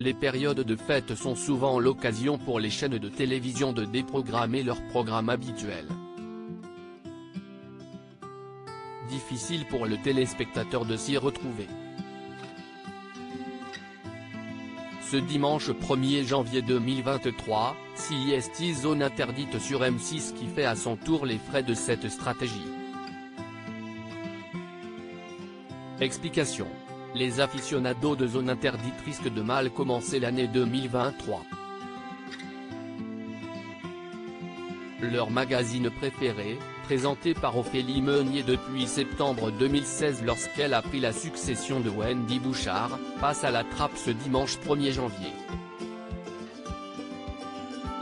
Les périodes de fête sont souvent l'occasion pour les chaînes de télévision de déprogrammer leurs programmes habituels. Difficile pour le téléspectateur de s'y retrouver. Ce dimanche 1er janvier 2023, CIST zone interdite sur M6 qui fait à son tour les frais de cette stratégie. Explication. Les aficionados de zone interdite risquent de mal commencer l'année 2023. Leur magazine préféré, présenté par Ophélie Meunier depuis septembre 2016 lorsqu'elle a pris la succession de Wendy Bouchard, passe à la trappe ce dimanche 1er janvier.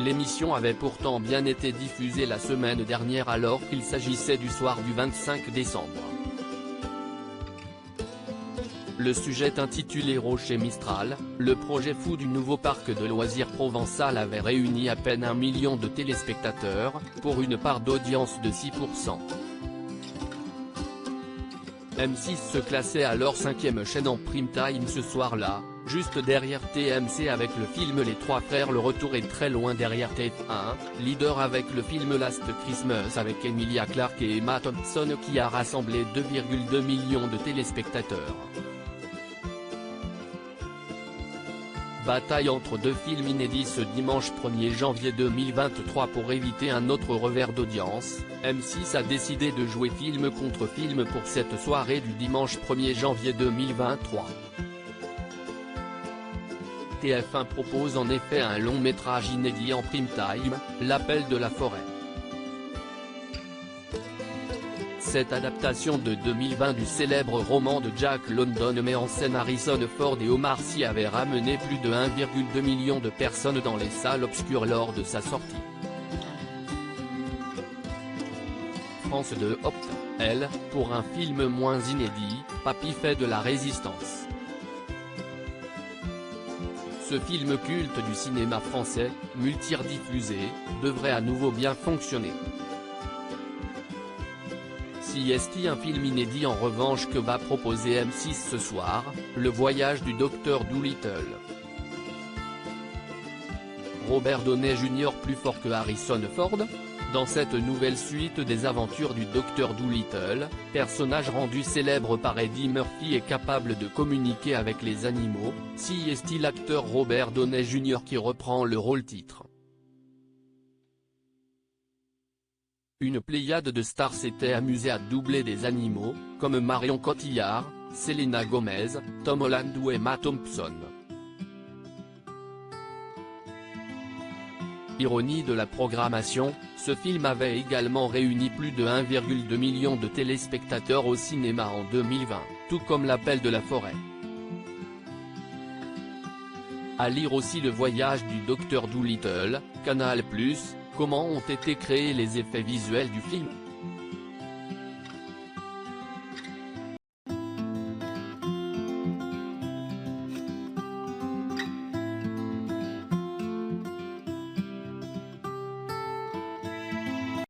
L'émission avait pourtant bien été diffusée la semaine dernière alors qu'il s'agissait du soir du 25 décembre. Le sujet intitulé Rocher Mistral, le projet fou du nouveau parc de loisirs provençal avait réuni à peine 1 million de téléspectateurs, pour une part d'audience de 6%. M6 se classait alors 5e chaîne en prime time ce soir-là, juste derrière TMC avec le film Les Trois Frères. Le retour est très loin derrière TF1, leader avec le film Last Christmas avec Emilia Clarke et Emma Thompson qui a rassemblé 2,2 millions de téléspectateurs. Bataille entre deux films inédits ce dimanche 1er janvier 2023 pour éviter un autre revers d'audience, M6 a décidé de jouer film contre film pour cette soirée du dimanche 1er janvier 2023. TF1 propose en effet un long métrage inédit en prime time, L'Appel de la forêt. Cette adaptation de 2020 du célèbre roman de Jack London met en scène Harrison Ford et Omar Sy avait ramené plus de 1,2 million de personnes dans les salles obscures lors de sa sortie. France 2 opte, elle, pour un film moins inédit, Papy fait de la résistance. Ce film culte du cinéma français, multi-rediffusé, devrait à nouveau bien fonctionner. CIST un film inédit en revanche que va proposer M6 ce soir, Le Voyage du Docteur Dolittle. Robert Downey Jr. plus fort que Harrison Ford ? Dans cette nouvelle suite des aventures du Docteur Dolittle, personnage rendu célèbre par Eddie Murphy est capable de communiquer avec les animaux, CIST l'acteur Robert Downey Jr. qui reprend le rôle-titre. Une pléiade de stars s'était amusée à doubler des animaux, comme Marion Cotillard, Selena Gomez, Tom Holland ou Emma Thompson. Ironie de la programmation, ce film avait également réuni plus de 1,2 million de téléspectateurs au cinéma en 2020, tout comme L'Appel de la forêt. À lire aussi Le Voyage du Docteur Dolittle, Canal+, comment ont été créés les effets visuels du film.